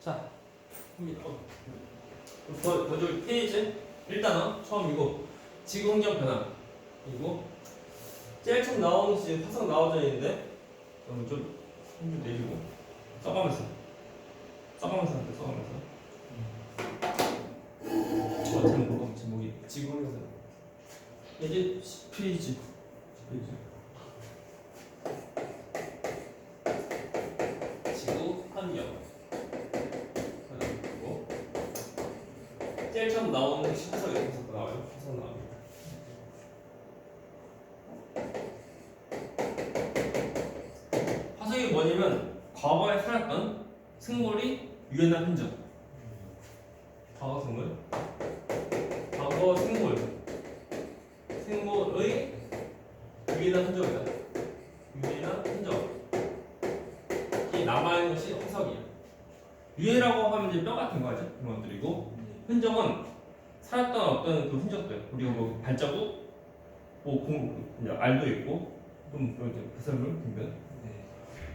자, 먼저 페이지 일단은 처음이고 지구 환경 변화 그리고 제일 처음 나오는 것이 화성 나오전인데 그럼 좀 내리고 써가면서 할게 제목이 지구 환경 변화 이제 10페이지 지구 환경 그리고 제일 처음 나오는 것이 화성에서 나와요. 화성 나와요. 화성이 뭐냐면 과거에 살았던 생물이 유해한 흔적. 과거 생물. 과거 생물의 유해한 흔적이다. 유해한 흔적이 남아있는 것이 화석이야. 유해라고 하면 이제 뼈 같은 거 하죠. 그런 것들이고 흔적은 살았던 어떤 그 흔적들. 우리가 뭐 발자국, 알도 있고 좀 이렇게 배설물 등등.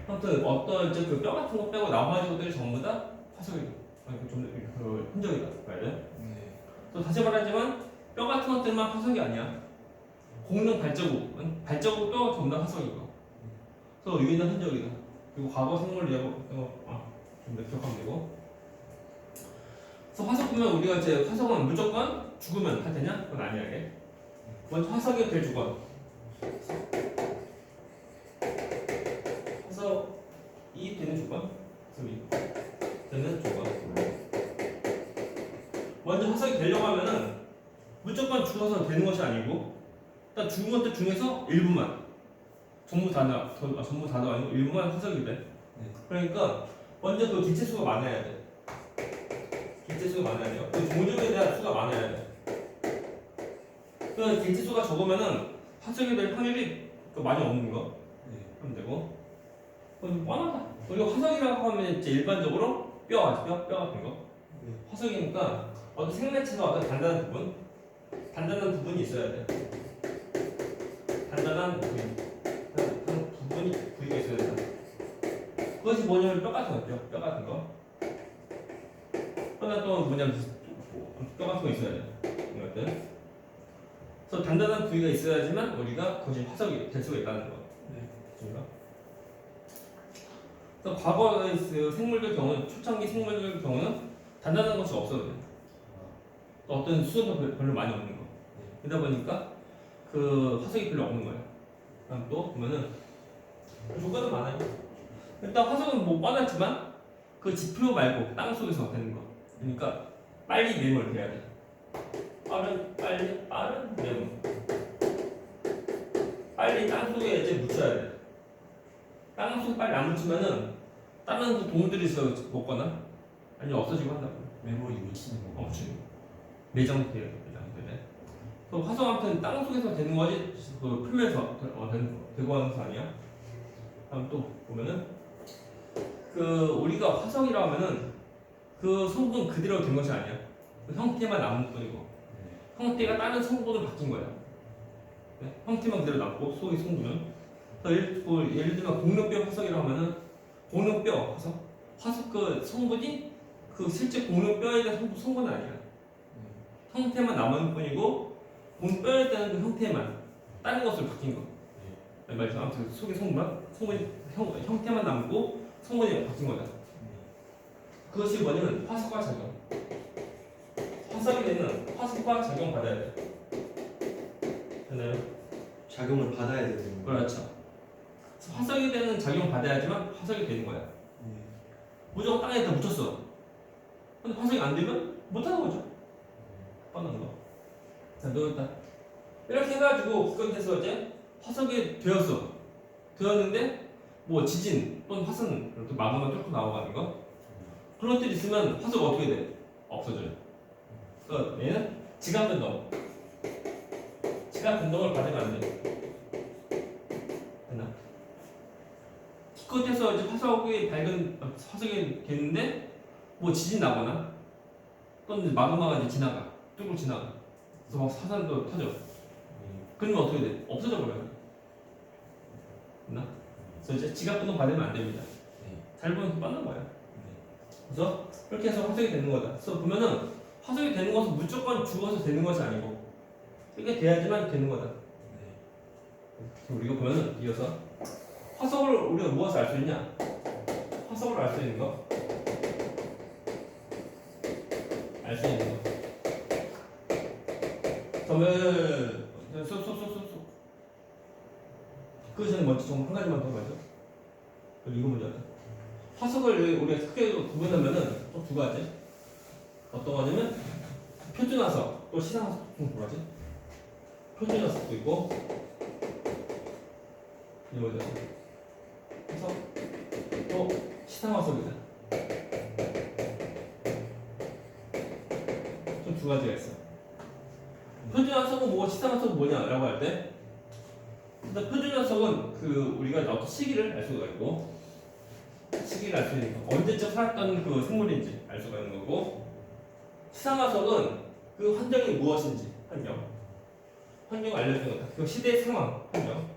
아무튼 어떤 이제 그 뼈 같은 거 빼고 나머지 것들이 전부 다 화석이다. 그 흔적이다. 그래야 또 다시 말하지만 뼈 같은 것들만 화석이 아니야. 공룡 발자국은 발자국 뼈가 전부 다 화석이고. 그래서 유해한 흔적이다. 그리고 과거 생물 좀 기억하면 되고. 그래서 화석 보면 우리가 이제 화석은 무조건 죽으면 다 되냐? 그건 아니야. 이게. 먼저 화석이 될 조건. 화석이 되는 조건. 되는 조건. 먼저 화석이 되려고 하면은 무조건 죽어서 되는 것이 아니고 일단 죽은 것들 중에서 일부만 전부 다가 아니고 일부만 화석이 돼. 그러니까 먼저 그 기체수가 많아야 돼. 기체수가 많아야 돼요. 그 종족에 대한 수가 많아야 돼. 그 기체수가 적으면은 화석이 될 확률이 많이 없는 거 하면 되고. 뻔하다. 우리가 화석이라고 하면 이제 일반적으로 뼈 같은 거. 화석이니까 어떤 생명체가 어떤 단단한 부분이 있어야 돼. 단단한 부위가 있어야 돼. 그것이 뭐냐면 뼈 같은 거죠. 뼈 같은 거. 또 뭐냐면 뼈 같은 거 있어야 돼. 이것들. 그래서 단단한 부위가 있어야지만 우리가 그것이 화석이 될 수가 있다는 거. 그래서 과거의 생물들 경우는 초창기 생물들 경우는 단단한 것이 없어요. 어떤 수도 별로 많이 없는 거. 그러다 보니까 그 화석이 별로 없는 거예요. 그럼 또 보면은 조건은 많아요. 일단 화석은 뭐 뻔하지만 그 지표 말고 땅 속에서 되는 거. 그러니까 빨리 매몰돼야 돼. 빠른 매몰. 빨리 땅 속에 이제 묻혀야 돼. 땅 속에 빨리 안 묻히면은 다른 그 동물들이 먹거나 아니면 없어지고 한다고. 메모리 묻히는 거. 없지. 매장돼요. 그래서 화석 아무튼 땅 속에서 되는 거지 그 표면에서 되고 하는 것은 아니야. 다음 또 보면은 그 우리가 화석이라고 하면은 그 성분 그대로 된 것이 아니야. 그 형태만 남은 뿐이고 형태가 다른 성분으로 바뀐 거야. 형태만 그대로 남고 속의 성분은 예를 들면 공룡뼈 화석이라고 하면은 공룡뼈 화석 그 성분이 그 실제 공룡뼈에 대한 성분은 아니야. 형태만 남은 뿐이고 공뼈에 대한 그 형태만 다른 것으로 바뀐 거. 말이죠. 아무튼 속의 성분이 형태만 남고 성분이 바뀐 거다. 그것이 뭐냐면 화석과 작용. 화석이 되는 화석과 작용 받아야 돼. 되나요? 작용을 받아야 되는 거. 그렇죠. 화석이 되는 작용 받아야지만 화석이 되는 거야. 무조건 땅에 다 묻혔어. 근데 화석이 안 되면 못 하는 거죠. 뻔한 거. 자, 넣었다. 이렇게 해가지고 그것에서 이제 화석이 되었는데 뭐 지진 또는 화산 이렇게 마그마 뚫고 나오는 거 그런 것들이 있으면 화석 어떻게 돼? 없어져요. 그래서 얘는 지각 변동을 받으면 안 돼. 됐나? 기껏해서 이제 화석이 됐는데 뭐 지진 나거나 또는 마그마가 이제 뚫고 지나가. 그래서 막 화산도 터져. 그러면 어떻게 돼? 없어져 버려요. 됐나? 그래서 이제 지각 변동 받으면 안 됩니다. 잘 보면 뻔한 거야. 그래서 이렇게 해서 화석이 되는 거다. 그래서 보면은 화석이 되는 것은 무조건 죽어서 되는 것이 아니고 이렇게 돼야지만 되는 거다. 그럼 이거 보면은 이어서 화석을 우리가 무엇을 알 수 있냐? 화석을 알 수 있는 거. 알 수 있는 거. 그러면 쏙쏙쏙쏙쏙. 그 전에 먼저 좀 한 가지만 더 말죠. 이거 먼저 하자. 화석을 우리가 크게 구분하면은 또 두 가지. 어떤 거냐면 표준화석 또 시상화석 두 가지. 표준화석도 있고 이거 뭐죠? 화석 또 시상화석이다. 좀 두 가지가 있어. 표준화석은 뭐고 시상화석은 뭐냐라고 할 때, 일단 표준화석은 그 우리가 어떤 시기를 알 수가 있고, 시기를 알 수 있는 거, 언제쯤 살았던 그 생물인지 알 수가 있는 거고, 시상화석은 그 환경이 무엇인지 환경을 알려주는 거다. 그 시대의 상황, 환경,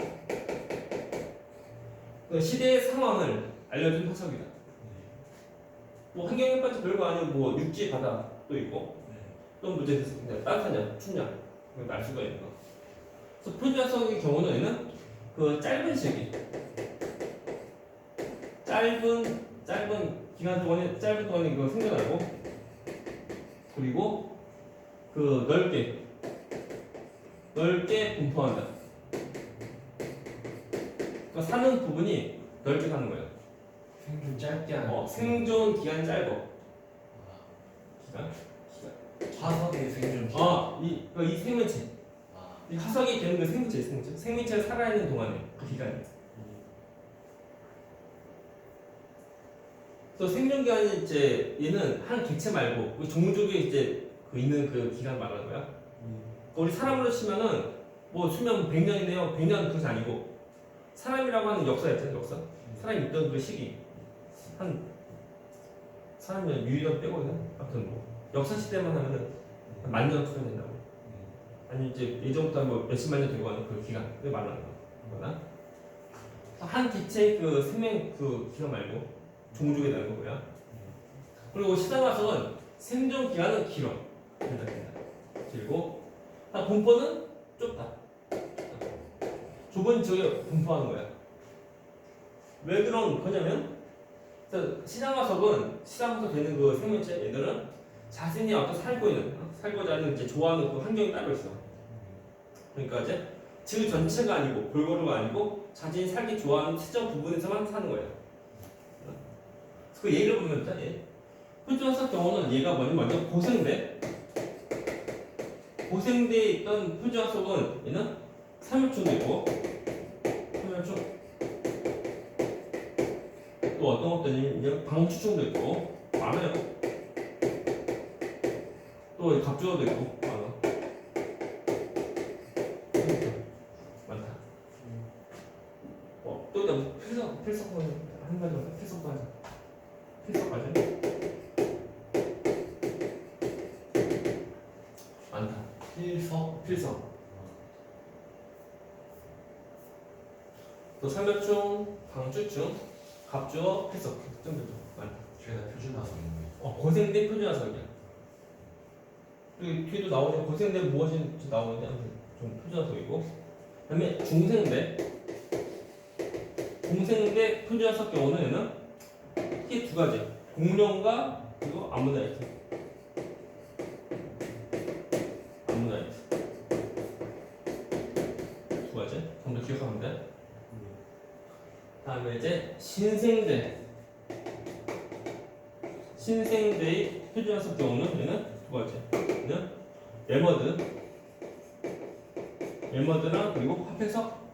그 시대의 상황을 알려준 화석이다. 뭐 환경에 빠져 별거 아니고 뭐 육지 바다도 있고. 또 문제 됐습니다. 따뜻하냐, 춥냐, 이걸 알 수가 있는 거. 그래서 표준화석의 경우는 그 짧은 시기, 짧은 기간 동안에 짧은 동안에 이거 생겨나고, 그리고 그 넓게 분포한다. 그러니까 사는 부분이 넓게 사는 거예요. 생존 짧게 하는. 생존 기간 짧어. 기간. 화석의 생존. 이 생명체. 이 화석이 되는 그 생명체. 생명체가 살아있는 동안에 그 기간이. 그래서 생존 기간이 이제 얘는 한 객체 말고 그 종족이 이제 그 있는 그 기간 말하는 거야. 우리 사람으로 치면은 뭐 수명 100년이네요. 100년 그것이 아니고 사람이라고 하는 역사 있잖아요. 역사. 사람이 있던 그 시기 한 사람이 유일한 빼고는 아무튼 뭐 역사 시대만 하면은 한 10,000년 수명 된다고. 아니 이제 예전부터 뭐 몇십만 년 되고 하는 그 기간을 말하는 거나 한 객체의 그 생명 그 기간 말고 종족에 대한 거고요. 그리고 시상화석은 생존 기간은 길어. 길고 분포는 좁다. 좁은 지역에 분포하는 거야. 왜 그런 거냐면 시상화석은 시상화석 되는 그 생명체 얘들은 자신이 어떤 살고자 하는 이제 좋아하는 그 환경이 따로 있어. 그러니까 이제 그 전체가 아니고 골고루가 아니고 자신이 살기 좋아하는 특정 부분에서만 사는 거예요. 그 예를 보면 표준화석 경우는 얘가 먼저 고생대에 있던 표준화석은 얘는 삼엽충도 있고 삼엽충 또 어떤 것들이 방추충도 있고 많아요. 또 갑주어도 있고 많다. 또 일단 필석 한 가지 필석까지 많다. 필석 또 삼엽충, 방추충, 갑주어, 필석 정도 많다. 죄다 표준화석인데. 고생대 표준화석이야. 여기 뒤에도 나오는 고생대 무엇인지 나오는데 좀 표준화석이고, 그다음에 중생대 표준화석 경우는 이게 두 가지, 공룡과 그리고 아모나이트. 두 가지 좀 더 기억하면 돼. 다음에 이제 신생대의 표준화석 경우는 얘는 두 가지. 얘는 에머드랑 그리고 화폐석.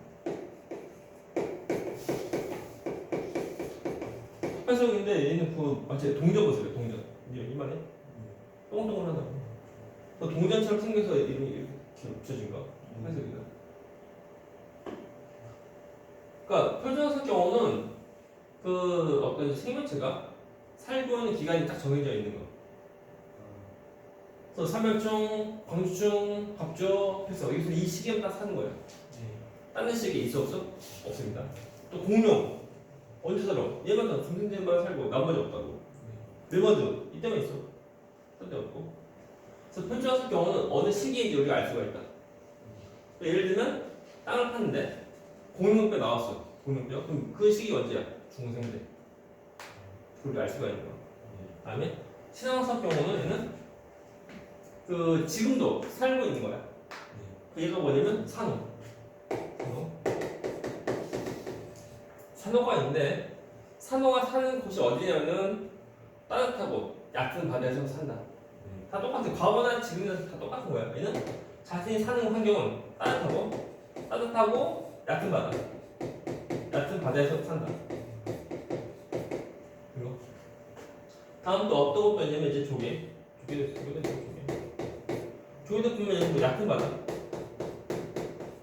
화폐석인데 얘는 그 마치 동전 모습이에요. 동전. 이만해. 동글동글하다고. 동전처럼 생겨서 이름이 이렇게 붙여진 거. 화폐석이다. 그러니까 표준화석 경우는 그 어떤 생명체가 살고 있는 기간이 딱 정해져 있는 거. 그래서 삼엽충, 광주충, 갑주어, 필석 여기서 이 시기만 딱 사는 거예요. 다른 시기에 있어 없어? 없습니다. 또 공룡 언제 살아? 얘만 다 중생대만 살고 나머지 없다고. 르머드 이때만 있어. 딴데 없고. 그래서 편중화석 경우는 어느 시기인지 우리가 알 수가 있다. 예를 들면 땅을 팠는데 공룡뼈 나왔어. 공룡뼈. 그럼 그 시기 언제야? 중생 때. 그걸 알 수가 있는 거야. 다음에 신앙석 경우는 얘는 그 지금도 살고 있는 거야. 그 얘가 뭐냐면 산호. 산호가 있는데 산호가 사는 곳이 어디냐면은 따뜻하고 얕은 바다에서 산다. 다 똑같아. 과거나 지금이나 다 똑같은 거야. 얘는 자신이 사는 환경은 따뜻하고 얕은 바다. 얕은 바다에서 산다. 이거. 다음 또 어떤 것도 있냐면 이제 조개도 보면 뭐 얕은 바다.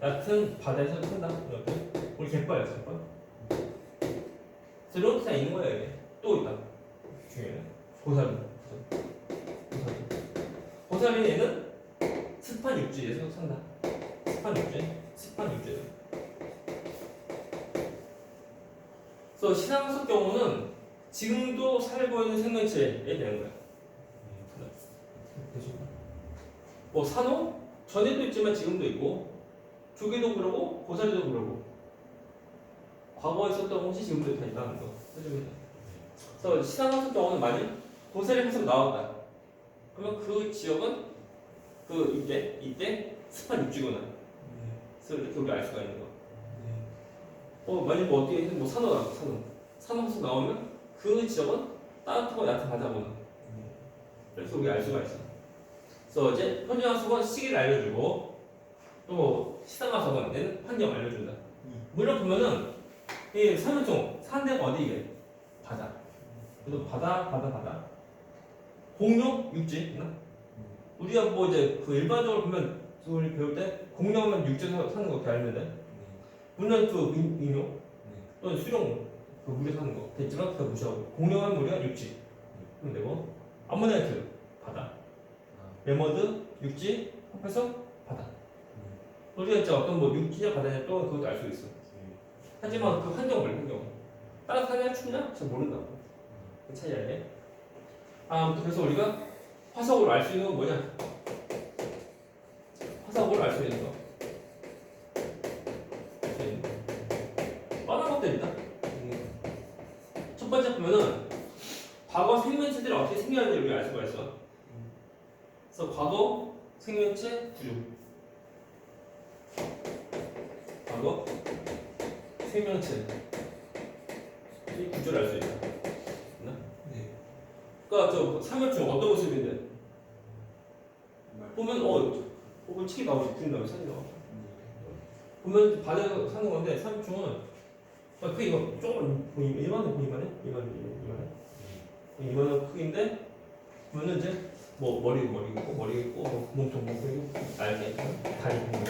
얕은 바다에서 산다. 이렇게. 우리 갯벌이야, 갯벌. 이런 게 있는 거야, 이게. 또 있다. 중에는 고사리. 고사리 얘는 습한 육지에서 산다. 습한 육지. 그래서 신앙석 경우는 지금도 살고 있는 생명체에 대한 거야. 뭐 산호 전에도 있지만 지금도 있고 조개도 그러고 고사리도 그러고 과거에 있었던 것이 지금도 다 있다는 거. 그래서 신앙석 경우는 만약 고사리 해석 나왔다. 그러면 그 지역은 그 이때 습한 육지구나. 그래서 이렇게 우리 알 수가 있는 거. 만약 뭐 어떻게 뭐 산호 해석 나오면 그 지역은 따뜻하고 얕은 바다구나. 그래서 우리 알 수가 있어. 그래서 이제 현지화석은 시기를 알려주고 또 시상화석은 얘는 환경 알려준다. 물론 보면은 이 설명종 사는 데가 어디 이게? 바다. 그래도 바다. 공룡 육지. 우리가 뭐 이제 그 일반적으로 보면 우리 배울 때 공룡은 육지에서 사는 거 그렇게 알는데 물론 그 민용 또는 수룡 그 물에 사는 거 됐지만 그거 무시하고 공룡은 우리가 육지 그럼 되고 암모나이트 바다 레머드 육지 합해서 바다 우리가 이제 어떤 뭐 육지냐 바다냐 또 그것도 알 수 있어. 하지만 그 환경을 따뜻하냐 춥냐 잘 모른다고 그 차이 알게. 그래서 우리가 화석으로 알 수 있는 건 뭐냐? 화석으로 알 수 있는 거. 뻔한 것들이다. 첫 번째 보면은 과거 생명체들이 어떻게 생겼는지 우리가 알 수가 있어. 그래서 과거 생명체 구조. 과거 생명체 이 구조를 알 수 있다. 그러니까 저 삼엽충 어떤 모습인데 보면 혹은 책이 나오지 그림 나오지 사진 나오지 보면 바다에서 사는 건데 삼엽충은 그 이거 조금 이만한 크기인데 보면은 이제 뭐 머리 있고 뭐 몸통 있고 날개 다리 뭐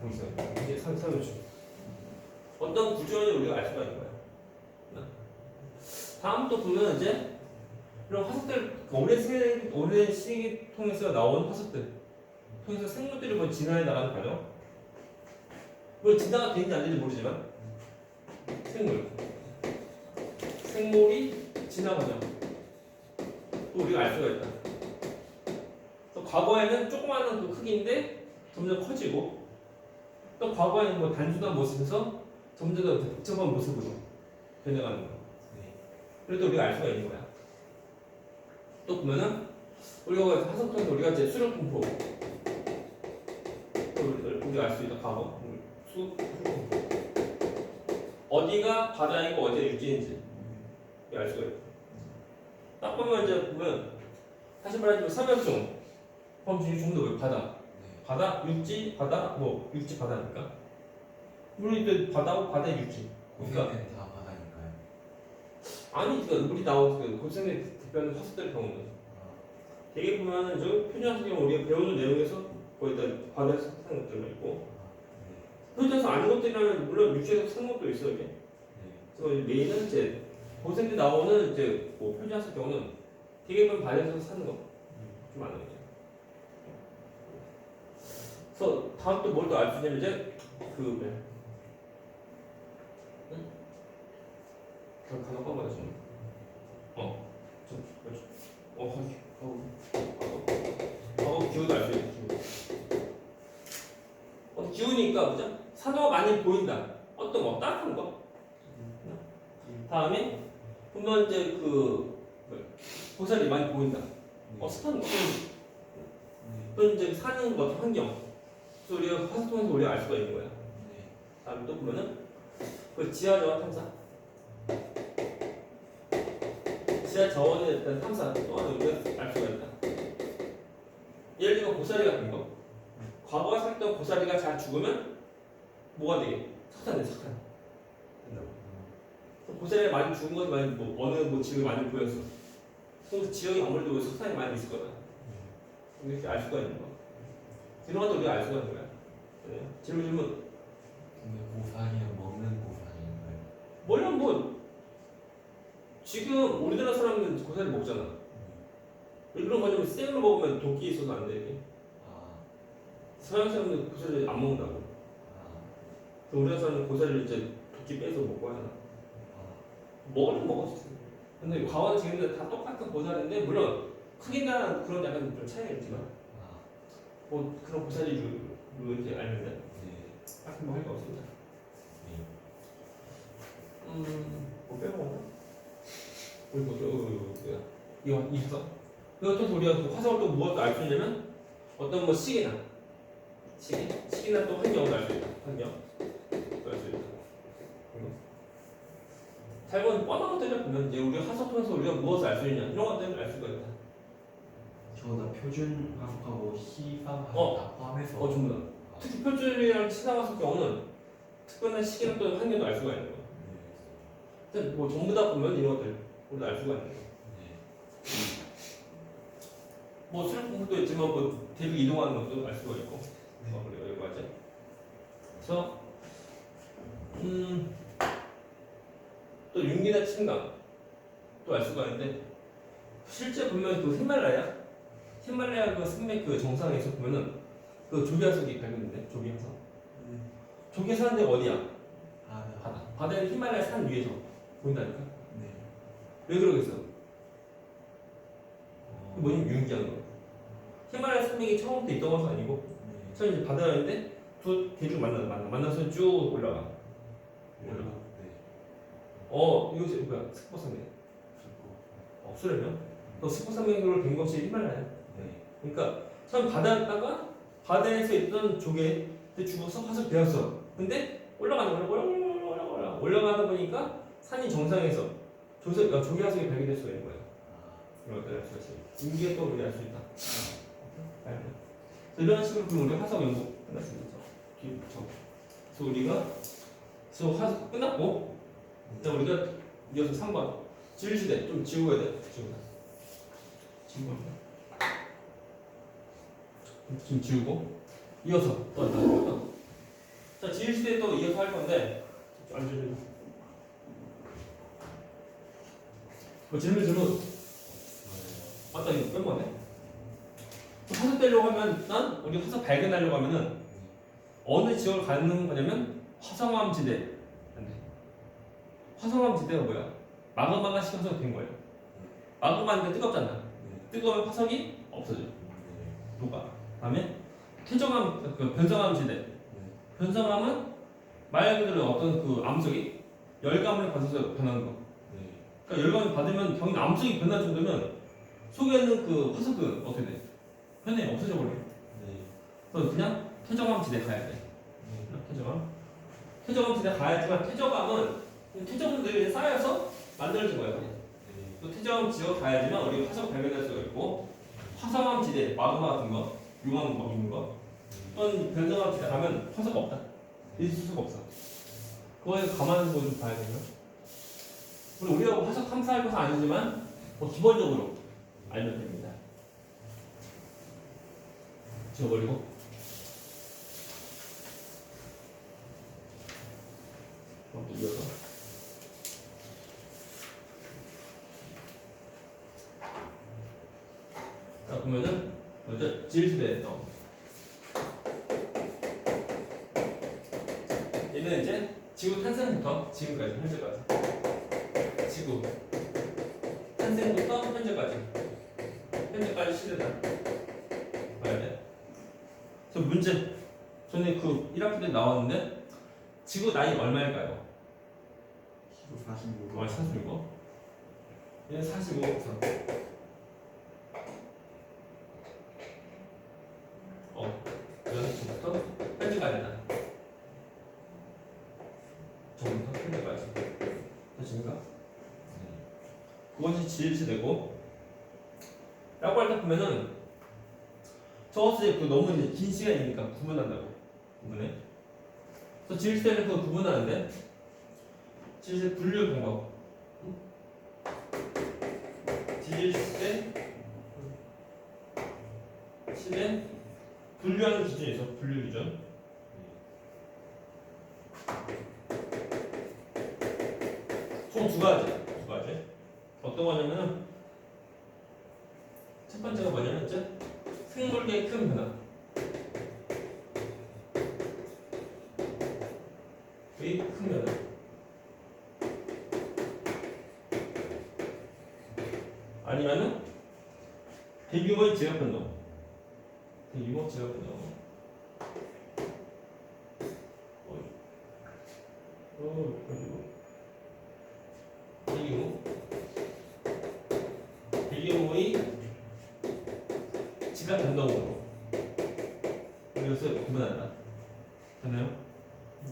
있어요 이게 삼엽충 어떤 구조인지 우리가 알 수가 있는 거야. 다음 또 보면 이제 이런 화석들 오랜 시기 통해서 나온 화석들 통해서 생물들이 뭐 진화해 나가는 과정. 뭐 진화가 되는지 안 되는지 모르지만 생물이 진화 과정 또 우리가 알 수가 있다. 또 과거에는 조그마한 그 크기인데 점점 커지고 또 과거에는 뭐 단순한 모습에서 점점 더 복잡한 모습으로 변해가는 거야. 그래도 우리가 알 수가 있는 거야. 또 보면은 우리가 화석통에서 우리가 이제 수력 분포 우리가 알 수 있다. 과거 수력 분포 어디가 바다이고 어디가 육지인지 알 수가 있다. 딱 보면 이제 보면 다시 말하자면 삼엽충 범중이 중도 왜 바다 육지 바다 뭐 육지 바다니까 물이 또 바다고 바다 육지 그러니까 다 바다니까요. 아니 그러니까 물이 나오는 그 고생의 특별한 화석들의 경우는 되게 보면은 저 표준화석 경우 우리가 배우는 내용에서 거의 다 바다에서 사는 것들도 있고 표준화석 아닌 것들이라면 물론 육지에서 사는 것도 있어요. 이게. 그래서 메인은 이제 고생에 나오는 이제 뭐 표준화석 경우는 되게 보면 바다에서 사는 거 좀 많아요. 그래서 다음 또 뭘 더 알 수 있냐면 이제 저 간혹 꺼버려 좀. 기울도 알 수 있어. 기우니까 그죠? 산호가 많이 보인다. 어떤 거? 따뜻한 거. 다음에 보면 이제 고사리 많이 보인다. 습한 거. 또 이제 사는 어떤 환경. 그래서 우리가 화석 통해서 우리가 알 수가 있는 거야. 다음에 또 보면은 지하 저온 탐사. 지하 저온에 대한 탐사 또한 우리가 알 수가 있다. 예를 들면 고사리 같은 거. 과거에 살던 고사리가 잘 죽으면 뭐가 되게? 석탄. 고사리가 많이 죽은 것이 많이 어느 지역에 많이 보였어. 그 지역이 아무래도 석탄이 많이 있을 거다. 이렇게 알 수가 있는 거. 이런 것도 우리가 알 수가 있는 거야. 네. 질문. 근데 고사리는 먹는 고사리인가요? 물론 지금 우리나라 사람은 고사리 먹잖아. 왜 그런 거냐면 생으로 먹으면 독이 있어서 안 돼. 이게. 서양 사람들은 고사리를 안 먹는다고. 우리나라 사람은 고사리를 이제 도끼 빼서 먹고 하잖아. 먹으면 먹었어. 근데 과원 지금은 다 똑같은 고사리인데 물론 크기나 그런 약간 좀 차이가 있지만 뭐 그런 고사리를 이렇게 알면 딱히 뭐 할 거 없습니다. 뭐 빼먹었나? 이거 있어? 이거 또 우리가 화성을 또 무엇도 알 수 있냐면 어떤 뭐 시계나 또 환경을 알 수 있다. 환경 알 수 있다. 잘 보면 뻔한 것들을 보면 이제 우리가 화성 통해서 우리가 무엇을 알 수 있냐 이런 것들을 알 수가 있다. 저다 표준하고 시상하고 다 포함해서 전부 다. 특히 표준이랑 시상학습 경우는 특별한 시기나 또 환경도 알 수가 있는 거야. 근데 뭐 전부 다 보면 이런 것들 우리도 알 수가 있는 거야. 뭐 수력 공부도 있지만 뭐 대륙 이동하는 것도 알 수가 있고. 그래요 여기까지. 그래서 또 윤기나 침강 또 알 수가 있는데 실제 보면 그 히말라야 그 산맥 그 정상에서 보면은 그 조기화석이 발견된대. 조기화석. 조기화석 하는 데가 어디야? 바다는 히말라야 산 위에서 보인다니까. 왜 그러겠어? 뭐냐면 윤기한 거. 히말라야 산맥이 처음부터 있던 것은 아니고 처음 이제 바다였는데 두 대륙 만나서 쭉 올라가. 이것이 뭐야? 스포산맥. 수레면? 스포산맥으로 된 것이 히말라야. 그러니까 처음 바다였다가 바다에서 있던 조개 죽어서 화석 되었어. 근데 올라가다 보니까 산이 정상에서 조개 화석이 발견될 수가 있는 거야. 이런 것들 알 수가 있어요. 인기에 또 우리 알 수 있다. 이런 식으로 그럼 우리 화석 연구 끝났습니다. 그래서 우리가 화석 끝났고 일단 우리가 이어서 3번 지율시대 좀 지우고 해야 돼. 지금 지우고 이어서 또 자 지율시대 또 이어서 할 건데 질문 맞다. 이거 뺀 거네. 화석 떼려고 하면 일단 우리 화석 발견하려고 하면은 어느 지역을 가는 거냐면 화성암 지대. 화성암 지대가 뭐야? 마그마가 식혀서 된 거예요. 마그마인데 뜨겁잖아. 뜨거우면 화석이 없어져. 녹아. 다음에 퇴적암, 변성암 지대. 변성암은 말 그대로 어떤 그 암석이 열감을 받아서 변하는 거. 그러니까 열감을 받으면 경인 암석이 변할 정도면 속에 있는 그 화석은 어떻게 돼? 편해 없어져 버려. 그래서 그냥 퇴적암 지대 가야 돼. 퇴적암 지대 가야지만 퇴적물들이 쌓여서 만들어진 거예요. 또 퇴적암 지역 가야지만 우리 화석 발견할 수가 있고 화성암 지대, 마그마 같은 거, 용암 막 있는 거, 또는 변성암 지대 가면 화석 없다. 있을 수가 없어. 그거에 감안해서 좀 봐야 되나? 우리가 화석 탐사할 것은 아니지만 뭐 기본적으로 알면 됩니다. 지워버리고. 이어서. 자, 보면은 먼저 지율시대 얘는 이제 지구 탄생부터 지금까지 현재까지 지구 탄생부터 현재까지 시대다 봐야 돼. 그래서 문제 전에 그 1학기 때 나왔는데 지구 나이 얼마일까요? 45. 45. 얘는 45. 그래서 지금부터 현재까지다. 전부터 현재까지. 되십니까? 그것이 지일시되고 라고 할 때 보면은 저것이 그 너무 이제 긴 시간이니까 구분한다고 구분해. 그래서 지일시되는 그 구분하는데 지일시 분류 방법. 지일시대 시대 분류하는 기준이 있어. 분류 기준. 총 두 가지. 어떤 거냐면은 첫 번째가 뭐냐면 이제 생물계의 큰 변화. 의 큰 변화. 아니면은 대규모의 지각 변동. 대규모 지각 변동. 대규모의 지각 변동으로 이것을 구분한다. 되나요? 네.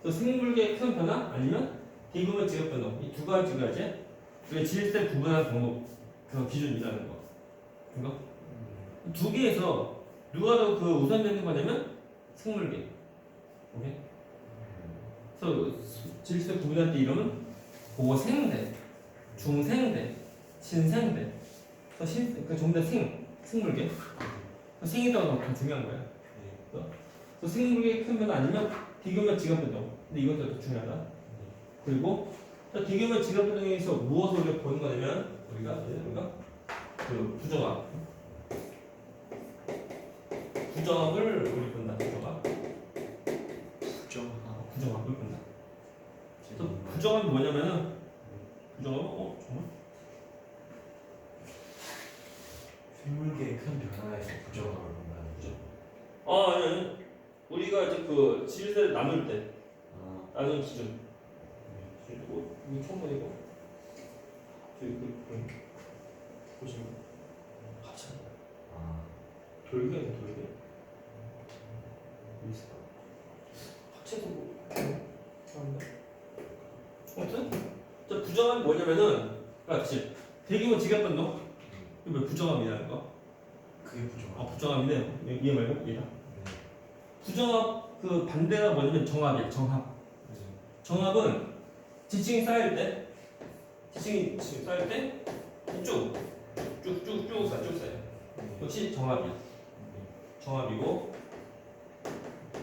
그래서 생물계의 큰 변화 아니면 대규모 지각 변동 이 두 가지가 이제 우리가 질세 구분하는 방법 그 기준이라는 거. 이거 두 개에서 누가 더 그 우선되는 거냐면 생물계. 오케이. 그래서 질세 구분할 때 이름은 고생대, 중생대, 신생대. 그래서 그 전부 다 생물계. 생이 더 중요한 거야. 그래서 생물계 큰 변화 아니면 대규모 지각 변동. 근데 이것도 더 중요하다. 그리고 대규모 지각 변동에서 무엇을 우리가 보는 거냐면 우리가 그 부정합을 우리 본다. 부정합을 본다. 그래서 부정합이 뭐냐면은 부정합은 정말 생물계의 큰 변화에서 부정을 본다는 아니. 우리가 이제 그 질세를 나눌 때 나누는 기준. 이거 처음 보니까 저기 보시면 합쳐. 돌게. 합체도 아무튼 저 부정함이 뭐냐면은 그렇지 대규모 지각 변동. 이거 왜 부정함이라는 거? 그게 부정함. 부정함이네. 이해 말고 얘다. 부정합 그 반대가 뭐냐면 정합이야. 정합은 지층이 쌓일 때 쭉쭉쭉 쌓여. 역시 정합이야. 정합이고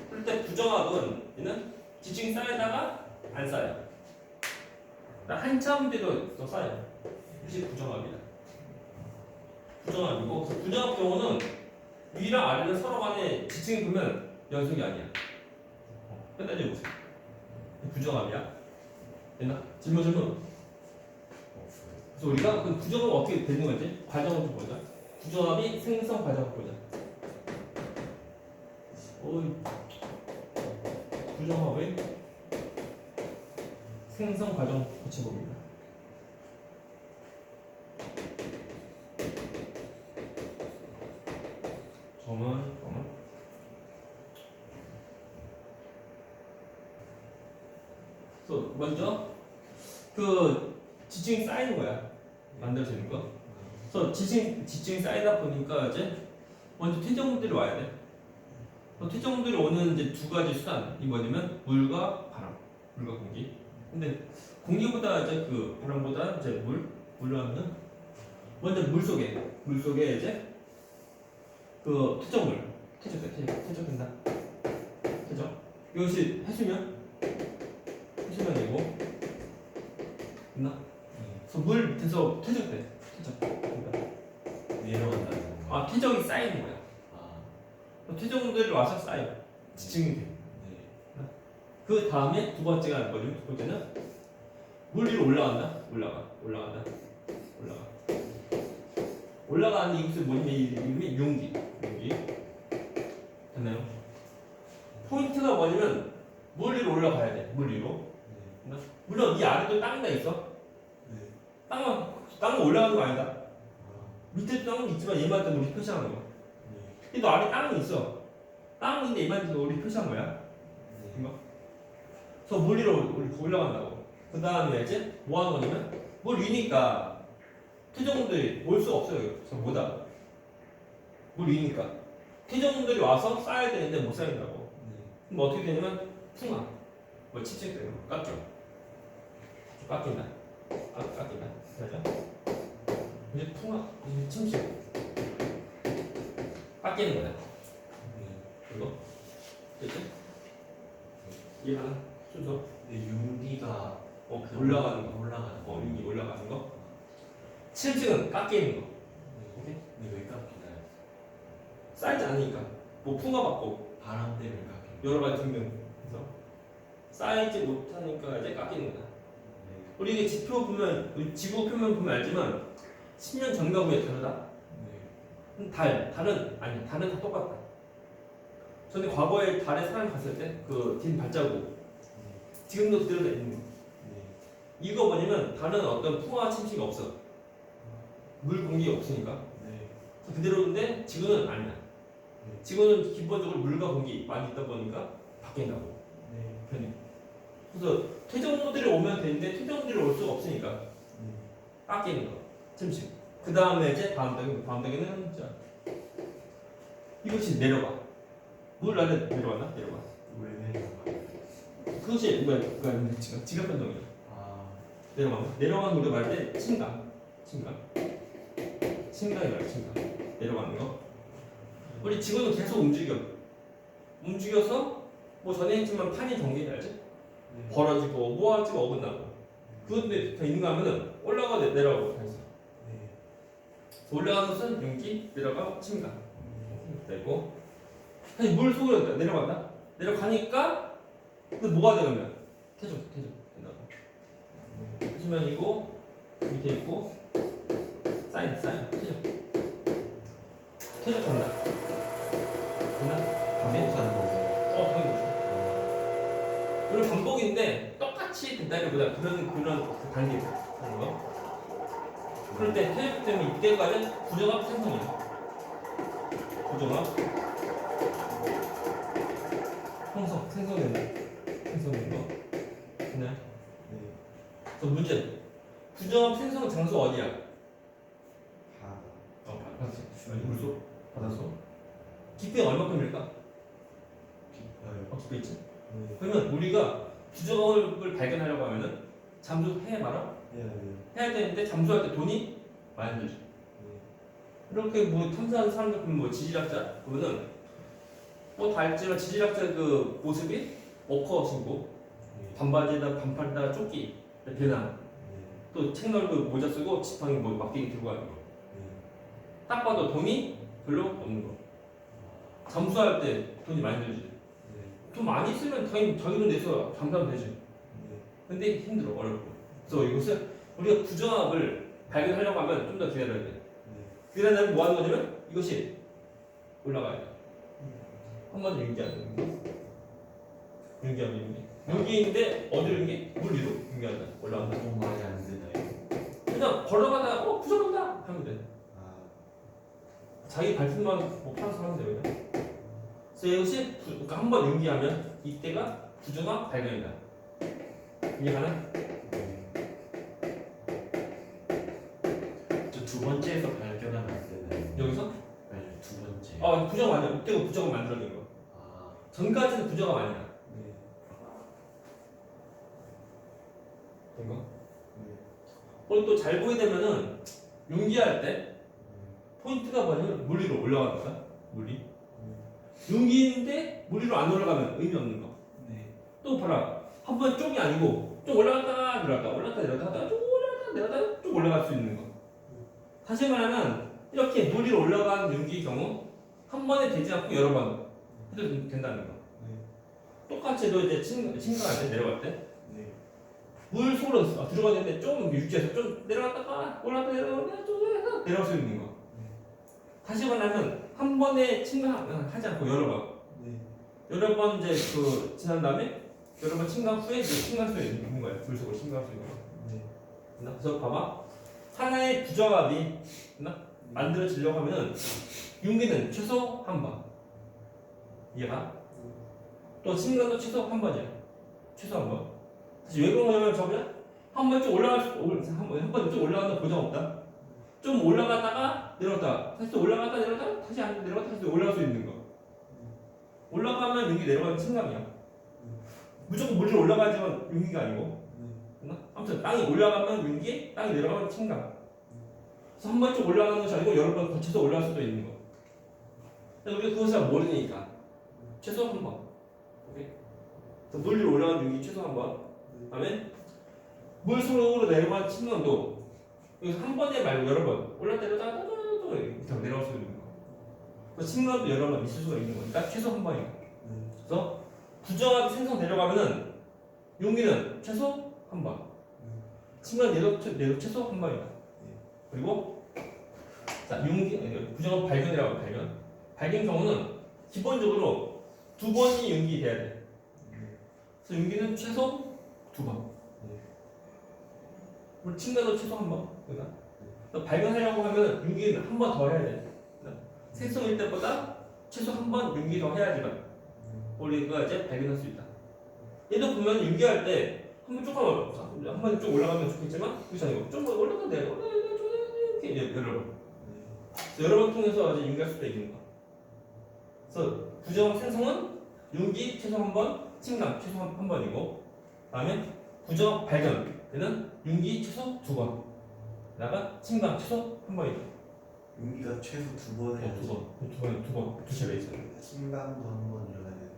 그럴 때 부정합은 얘는 지층이 쌓이다가 안 쌓여. 한참 뒤로 더 쌓여. 역시 부정합이다. 부정합이고 그래서 부정합 경우는 위랑 아래는 서로 간에 지층이 보면 연속이 아니야. 끝까지 보세요. 부정합이야. 됐나? 질문. 그래서 우리가 그 부정합 어떻게 되는 건지 과정을 좀 보자. 부정합이 생성 과정을 보자. 부정합의 생성 과정 고쳐봅니다. 점은 그래서 먼저 그 지층이 쌓이는 거야. 만들어지는 거. 그래서 지층이 쌓이다 보니까 이제 먼저 퇴적물들이 와야 돼. 퇴적물들이 오는 이제 두 가지 수단이 뭐냐면 물과 바람, 물과 공기. 근데 공기보다 이제 그 바람보다 이제 물로 하면 먼저 물 속에 이제 그 퇴적된다. 퇴적. 이것이 해수면이고, 있나? 그래서 물 밑에서 퇴적. 내려간다. 퇴적이 쌓이는 거야. 퇴적물들이 와서 쌓여. 지층이 돼. 그 다음에 두 번째가 뭐냐면 두 번째는 물 위로 올라간다. 올라간다. 올라가는 이것이 뭐냐면 이름이 용기. 됐나요? 포인트가 뭐냐면 물 위로 올라가야 돼. 물 위로. 물론 이 아래도 땅이 있어. 땅은 올라가는 거 아니다. 밑에 땅은 있지만 얘만 좀 우리 표시하는 거야. 근데 아래 땅은 있어. 땅은 있는데 얘만 우리 표시한 거야. 그래서 물 위로 올라간다고. 그 다음에 이제 뭐 하는 거냐면 물 위니까 태종들이 올 수가 없어요. 그래서 뭐다? 물 위니까 태종들이 와서 쌓아야 되는데 못 쌓인다고. 그럼 어떻게 되냐면 풍화, 뭐 침식되는 거, 깎인다. 그죠? 이제 풍화, 이제 침식, 깎이는 거야. 이거, 됐지? 이해하나? 순서. 윤기가 올라가는 거. 올라가는 거. 윤기 올라가는 거. 침식은 깎이는 거. 근데 왜 깎이나요? 쌓이지 않으니까. 뭐 풍화받고 바람 때문에 깎이나요? 여러 가지 등등. 그래서 쌓이지 못하니까 이제 깎이는 거다. 우리 이게 지표 보면, 지구 표면 보면 알지만 10년 전과 후에 다르다. 달은 다 똑같다. 전에 과거에 달에 사람 갔을 때 그 딘 발자국 지금도 그대로 있는 거. 이거 뭐냐면 달은 어떤 풍화 침식이 없어. 물 공기가 없으니까. 그대로인데 지구는 아니야. 지구는 기본적으로 물과 공기 많이 있다 보니까 바뀐다고. 편해. 그래서 퇴적물들이 오면 되는데 퇴적물들이 올 수가 없으니까 깎이는 거. 침식. 그 다음에 이제 다음 단계는 자 이것이 내려가. 물 아래 내려가. 왜 내려가요? 그것이 뭐야? 지각 변동이야. 내려가는 우리가 말할 때 침강이 말이야. 침강. 내려가는 거. 우리 지구는 계속 움직여서 뭐 전에 했지만 판이 전개돼 알지? 벌어지고 모아지고 어긋나고. 그런데 더 있는 거 하면은 올라가고 내려가고 다 있어. 올라가는 것은 윤기, 내려가고 침강. 되고. 사실 물 속으로 내려간다. 내려가니까 근데 뭐가 되냐면 태조 된다고. 수면이고 밑에 있고 쌓인 태조 된다. 반복하는 거고. 반복이죠. 그리고 반복인데 똑같이 된다기보다 그런 단계 하는 거. 그럴 때 태조 때문에 이때까지 부정합 생성이에요. 부정합 생성되는 거. 됐나요? 그래서 문제. 부정합 생성 장소 어디야? 바닷속. 물속? 바닷속. 깊이가 얼마큼일까? 깊이 있지? 그러면 우리가 부정합을 발견하려고 하면은 잠수해 말아? 해야 되는데 잠수할 때 돈이 많이 들지. 이렇게 뭐 탐사하는 사람들 보면 뭐 지질학자 보면은 뭐 다 알지만 지질학자 그 모습이 워커신고 반바지에다 반팔에다 조끼 배낭 또 책 넓은 모자 쓰고 지팡이 뭐 막대기 들고 가는 거. 딱 봐도 돈이 별로 없는 거. 잠수할 때 돈이 많이 들지. 돈 많이 쓰면 자기 돈 내서 잠수하면 되지. 근데 힘들어, 어렵고. 그래서 이것은 우리가 부정합을 발견하려고 하면 좀 더 기다려야 돼. 기다리면 뭐 하는 거냐면 이것이 올라가야 돼. 한 번 더 윤기하는 거. 윤기인데 어디로 윤기? 물 위로 윤기한다. 올라간다. 너무 많이 안 되나요? 그냥 걸어가다가 부정한다 하면 돼. 자기 발품만 뭐 팔아서 하면 돼 그냥. 그래서 이것이 그러니까 한 번 윤기하면 이때가 부정합 발견이다. 이해가나? 저 두 번째에서 발견하면 안 되나요? 여기서? 아니 두 번째. 부정 아니야. 이때가 부정을 만들어낸 거. 전까지는 부정합 아니야. 이거? 그리고 또 잘 보게 되면은 윤기할 때 포인트가 뭐냐면 물 위로 올라가는 거야. 물이. 윤기인데 물 위로 안 올라가면 의미 없는 거. 또 봐라. 한 번 쪽이 아니고 좀 올라갔다 내려갔다 하다가 쭉 올라갔다 내려갔다 쭉 올라갈 수 있는 거. 다시 말하면 이렇게 물 위로 올라간 윤기의 경우 한 번에 되지 않고 여러 번 해도 된다는 거. 똑같이 도 이제 침강할 때 내려갈 때 물 속으로 들어가는데 좀 육지에서 좀 내려갔다가 올라갔다 내려갔다 좀 내려갈 수 있는 거. 다시 말하면 한 번에 침강하지 않고 여러 번. 여러 번 이제 그 지난 다음에 여러 번 침강 후에 이제 침강수에 있는 거예요. 물 속으로 침강할 수 있는 거. 그래서 봐봐. 하나의 부정합이 만들어지려고 하면은 융기는 최소 한 번. 이해가? 또 침강도 최소 한 번이야. 최소 한 번. 다시 왜 그런 거냐면 저번에 한 번 좀 한번 좀 올라간다 보장 없다. 좀 올라갔다가 내려갔다. 다시 또 올라갔다 내려갔다 다시 안 내려갔다 다시 올라갈 수 있는 거. 올라가면 융기 내려가면 침강이야. 무조건 물 위로 올라가지만 융기가 아니고. 아무튼 땅이 올라가면 융기, 땅이 내려가면 침강. 그래서 한 번 좀 올라가는 것이 아니고 여러 번 거쳐서 올라갈 수도 있는 거. 근데 우리가 그것을 모르니까 최소 한 번. 오케이? 그래서 물 위로 올라가는 융기 최소 한 번. 그다음에 물 속으로 내려가는 침강도 여기서 한 번에 말고 여러 번 올랐다 내려다가 또 이렇게 내려갈 수 있는 거. 그래서 침강도 여러 번 있을 수가 있는 거니까 최소 한 번이고. 그래서 부정합이 생성되려가면은 융기는 최소 한 번. 침강 내도 최소 한 번이다. 그리고 자 융기 부정합 발견이라고 발견 경우는 기본적으로 두 번이 융기 돼야 돼. 그래서 융기는 최소 두 번. 그리고 침강도 최소 한 번. 그러니까 발견하려고 하면 융기는 한 번 더 해야 돼. 생성일 때보다 최소 한 번 융기 더 해야지만 우리가 이제 발견할 수 있다. 얘도 보면 융기할 때 한 번 쭉 올라가면 좋겠지만 그렇지 아니고 좀 올라가도 돼. 이렇게 여러 번 통해서 이제 융기할 수도 있는 거. 그래서 부정합 생성은 융기 최소 한 번, 침강 최소 한 번이고, 다음에 부정합 발견 얘는 융기 최소 두 번, 나가 침강 최소 한 번이다. 용기가 최소 두 번 해야 돼. 두 차례 있어요. 침방도 한 번 일어나야 돼.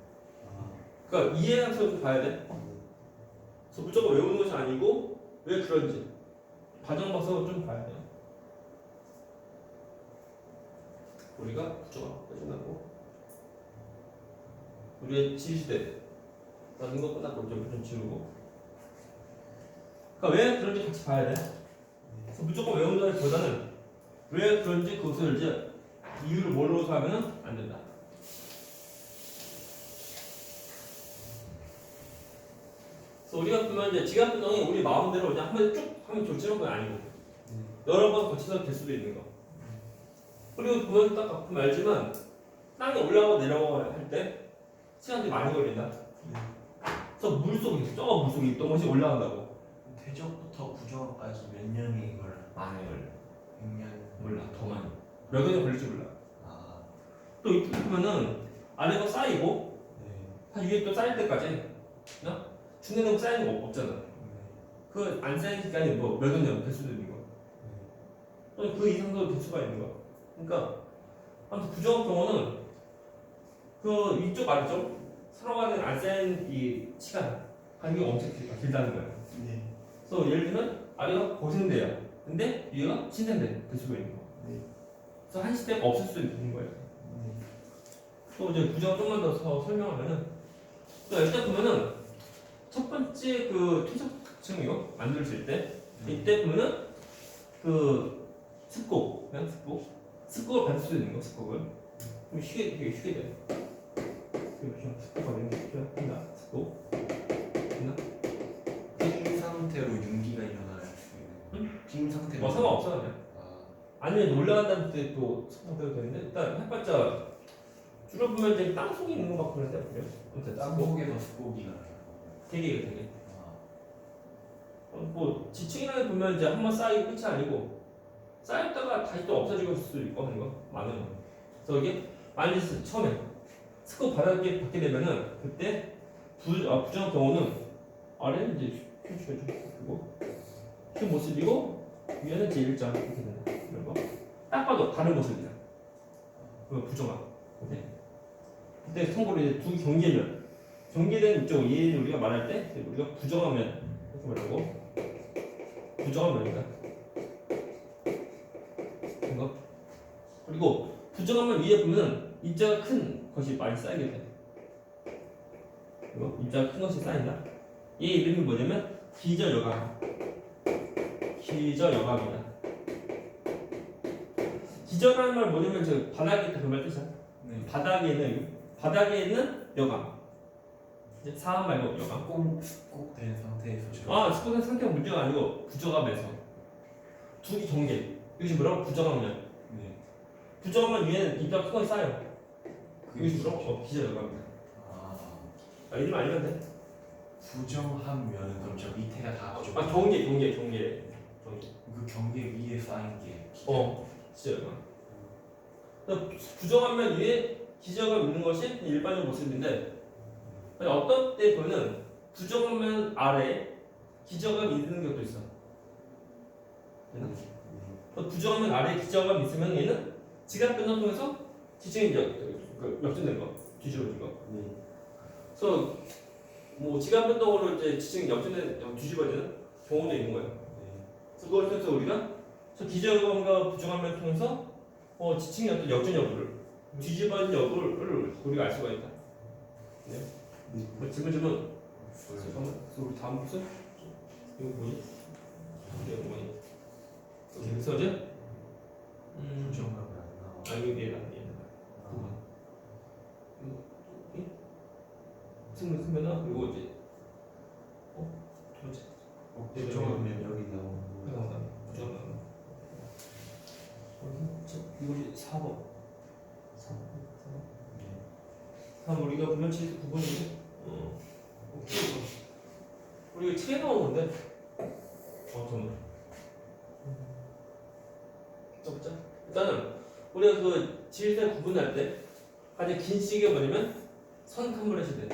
그러니까 이해하면서 좀 봐야 돼. 그래서 무조건 외우는 것이 아니고 왜 그런지 과정 봐서 좀 봐야 돼요. 우리가 부정합 끝나고 우리의 지시대 라는 거 끝났고 좀 지우고. 그러니까 왜 그런지 같이 봐야 돼. 그래서 무조건 외운다기보다는 왜 그런지 그것을 이제 이유를 모르고서 하면은 안 된다. 그래서 우리가 보면 이제 지각 부정이 우리 마음대로 그냥 한 번에 쭉 하면 좋지는 건 아니고 여러 번 거쳐서 될 수도 있는 거. 그리고 보면 딱 보면 알지만 땅에 올라가고 내려가고 할 때 시간이 많이 걸린다. 그래서 물속에 저 물속에 있던 것이 올라간다고. 태적부터 부정까지 몇 년이 걸려? 많이 걸려. 6년. 몰라 더 많이. 몇 년이 걸릴지 몰라. 아, 또 이렇게 보면은 아래가 쌓이고 네. 위에 또 쌓일 때까지 중간에 쌓이는 거 없잖아. 그 안 쌓인 기간이 뭐 몇 년 될 수도 있는 거. 또 그 이상도 될 수가 있는 거. 그러니까 아무튼 부정한 경우는 그 위쪽 아래쪽 서로 간에 안 쌓인 이 시간 간격이 엄청 길다는 거예요. 네. 그래서 예를 들면 아래가 고생대야. 근데 위가 신생대 될 수가 있는 거. 네. 그래서 한 시대가 없을 수도 있는 거예요. 또 이제 부정을 조금만 더 설명하면은 또 일단 보면은 첫 번째 그 퇴적 특징 이거 만들어질 때 이때 보면은 그 습곡 그냥 습곡을 받을 수 있는 거 습곡을 좀 되게 쉽게 돼. 습곡 받는 게 한다 습곡 됐나? 빈 상태로 윤기가 일어날 수 있는. 빈 상태로. 뭐 상관없어 그냥. 아니면 올라간다는 때 또 습곡도 되는데 일단 해봤자 줄여보면 이제 땅 속에 있는 것 같고 그런데 그래요. 아무튼 땅속에서 습고기가 나요. 되게 뭐 지층이라는 보면 이제 한번 쌓이고 끝이 아니고 쌓였다가 다시 또 없어지고 있을 수도 있고 하는 거 많은 거. 그래서 이게 만약 처음에 스코 받게 되면은 그때 부정한 경우는 아래는 이제 그리고 그 모습이고 위에는 이제 일자 이렇게 되는 이런 거. 딱 봐도 다른 모습이야. 그 부정한. 그때 참고로 이제 두 경계된 이쪽 얘 우리가 말할 때 우리가 부정하면 이렇게 말하고 부정하면이다. 이거 그리고 부정하면 위에 보면 입자가 큰 것이 많이 쌓이게 돼. 이거 입자가 큰 것이 쌓인다. 얘 이름이 뭐냐면 기저여감. 기저여감이다. 기저라는 말 뭐냐면 저 바닥에 있다 그말 뜻이야. 네. 바닥에 있는 여감. 이제 사람 말고 여감. 꼭된 상태에서 아, 스포츠 상태가 문제가 아니고 부정함에서 두기 경계. 이것이 뭐라고? 부정함면. 네. 부정함면 위에는 입자 뚜껑이 쌓여. 그게 이것이 뭐라고? 기저여감이다. 아, 이름 알면 돼. 부정하면은 그럼 저 밑에가 다 아, 경계. 그 경계 위에 쌓인 게 기저여감. 부정함면 위에 기저여감 있는 것이 일반적 모습인데 어떤 때 보면 부정함면 아래 기저여감 있는 것도 있어. 되나? 부정함면 아래 기저여감 있으면 얘는 지각 변화 통해서 지층이 역전된 거, 뒤집어진 거. 그래서 뭐 지각 변동으로 이제 지층이 뒤집어지는 경우도 있는 거예요. 그래서 그걸 통해서 우리가 저 기저여감과 부정함을 통해서 지층의 어떤 역전 여부를 뒤집어진 여부를 우리가 알 수가 있다. 네. 뭐 질문. 잠깐만. 우리 다음 무슨? 이거 뭐지? 이거 뭐니? 그래서 이제 부정하면 안 나와. 이거 얘다. 9번. 승면아 그리고 이제 두 번째. 부정하면 여기 나오는 부정함. 이것이 4번. 3 우리가 분면체에서 9번이고 우리가 책에 나온 건데 저는 써보자. 일단은 우리가 그 질세 구분할 때 가장 긴 시기가 뭐냐면 선캄브리아 시대.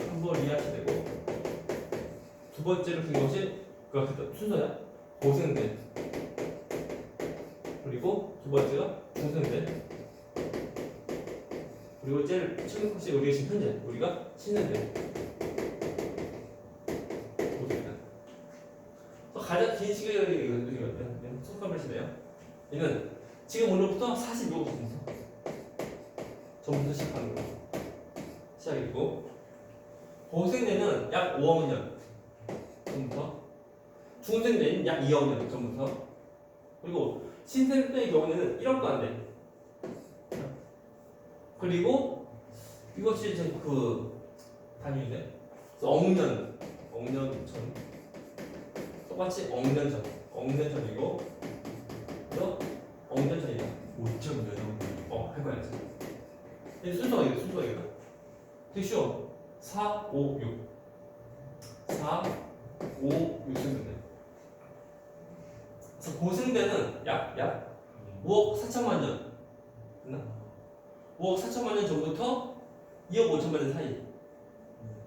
캄브리아 시대고 두 번째로 긴 것이 그 순서야 고생대. 그리고 두 번째가 중생대. 그리고 제일 최근 것이 우리가 지금 현재 우리가 신생대. 고생대. 가장 긴 시기가 이거거든. 속감을 시대요. 얘는 지금 오늘부터 45분 전부터 시작하는 거. 시작이고 고생대는 약 5억 년 전부터. 중생대는 약 2억 년 전부터. 그리고 신생대의 경우에는 1억도 안 돼. 그리고 이것이 이제 그 단위인데, 그래서 억년 전, 똑같이 억년 전이고, 그래서 억년 전이다. 5.몇 할 거야. 이 순서가 이거. 되게 쉬워. 4, 5, 6. 4, 5, 6 쓰면 돼. 그래서 고생대는 약 5억 4천만 년. 됐나? 5억 4천만 년 전부터 2억 5천만 년 사이.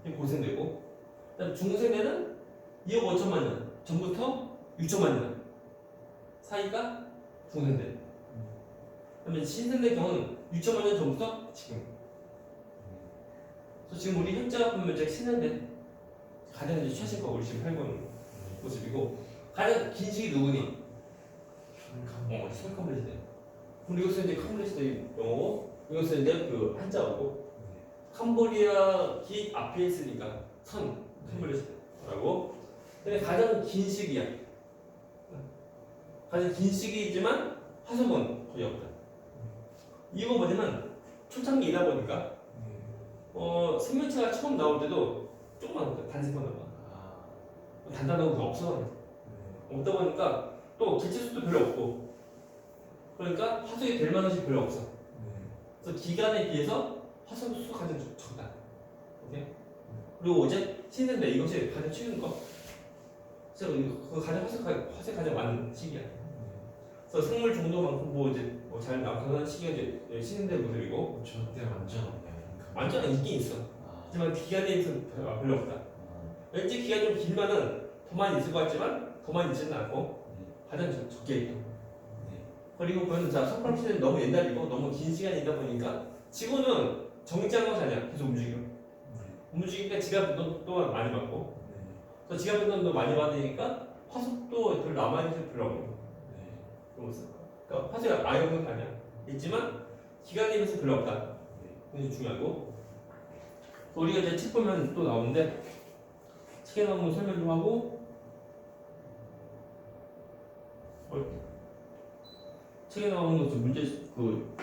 이게 고생되고. 그다음 중생대는 2억 5천만 년 전부터 6천만 년 사이가 중생대. 그다음에 신생대 경우는 6천만 년 전부터 지금. 그래서 지금 우리 현재가 보면 이제 신생대 가장 이제 최신과 우리 지금 살고 있는 모습이고 가장 긴 시기 누구니? 컴플레 시대. 그럼 이것은 이제 컴플레 시대 영어고, 이것은 이제 그 한자어고, 캄보리아 기 앞에 있으니까 컴플레 시대라고. 근데 가장 긴 시기야. 가장 긴 시기이지만 화석은 거의 없다. 이유가 뭐냐면 초창기이다 보니까 생명체가 처음 나올 때도 조그만 단색만 나와. 단단한 거 없어. 없다 보니까 또 개체수도 별로 없고, 그러니까 화석이 될 만한 것이 별로 없어. 그래서 기간에 비해서 화석 수가 가장 적다. 오케이? 그리고 이제 신생대 이것이 가장 최근 거. 그래서 그 가장 화석 가장 많은 시기야. 그래서 생물 정도만큼 뭐 이제 잘 나타나는 시기가 이제 신생대 모델이고. 저때 완전 없네요. 완전 있긴 있어. 하지만 기간에 비해서 별로 없다. 왠지 기간이 좀 길면은 더 많이 있을 것 같지만 더 많이 있지는 않고 가장 적게 있다. 그리고 보면 자 석가람 시대는 너무 옛날이고 너무 긴 시간이다 보니까 지구는 정지한 것이 아니야. 계속 움직여. 움직이니까 지각 변동 또한 많이 받고. 그래서 지각 변동도 많이 받으니까 화석도 별로 남아있는 게 별로 없는 거야. 그러니까 화석이 아예 없는 거 아니야. 있지만 기간에 비해서 별로 없다. 그게 중요하고. 우리가 이제 책 보면 또 나오는데 책에 나온 거 설명 좀 하고 책에 나오는 거 좀 문제 그